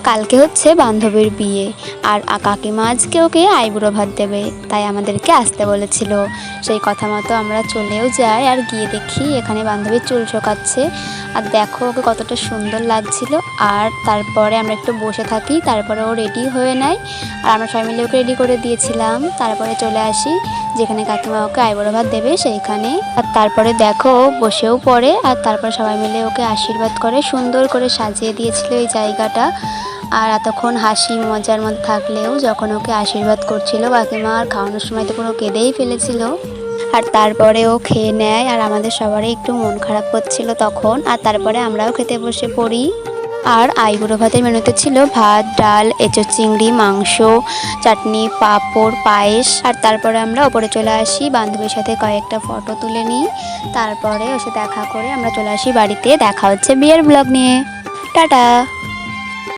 কালকে হচ্ছে বান্ধবীর বিয়ে আর কাকিমা আজকে ওকে আইবুড়ো ভাত দেবে, তাই আমাদেরকে আসতে বলেছিল। সেই কথা মতো আমরা চলেও যাই আর গিয়ে দেখি এখানে বান্ধবীর চুল শোকাচ্ছে। আর দেখো ওকে কতটা সুন্দর লাগছিল। আর তারপরে আমরা একটু বসে থাকি, তারপরে ও রেডি হয়ে নেয় আর আমরা সবাই মিলে ওকে রেডি করে দিয়েছিলাম। তারপরে চলে আসি যেখানে কাকিমা ওকে আইবুড়ো ভাত দেবে সেইখানে। আর তারপরে দেখো ও বসেও পড়ে আর তারপর সবাই মিলে ওকে আশীর্বাদ করে, সুন্দর করে সাজিয়ে দিয়েছিল এই জায়গাটা। আর এতক্ষণ হাসি মজার মধ্যে থাকলেও যখন ওকে আশীর্বাদ করছিল কাকিমা আর খাওয়ানোর সময় তো পুরো কেঁদেই ফেলেছিল। আর তারপরে ও খেয়ে নেয় আর আমাদের সবারই একটু মন খারাপ করছিল তখন। আর তারপরে আমরাও খেতে বসে পড়ি। আর আইবুড়ো ভাতের মেনুতে ছিল ভাত, ডাল, এঁচোড় চিংড়ি, মাংস, চাটনি, পাঁপড়, পায়েস। আর তারপরে আমরা ওপরে চলে আসি, বান্ধবীর সাথে কয়েকটা ফটো তুলে নিই। তারপরে ওর সাথে দেখা করে আমরা চলে আসি বাড়িতে। দেখা হচ্ছে বিয়ের ব্লগ নিয়ে। টাটা।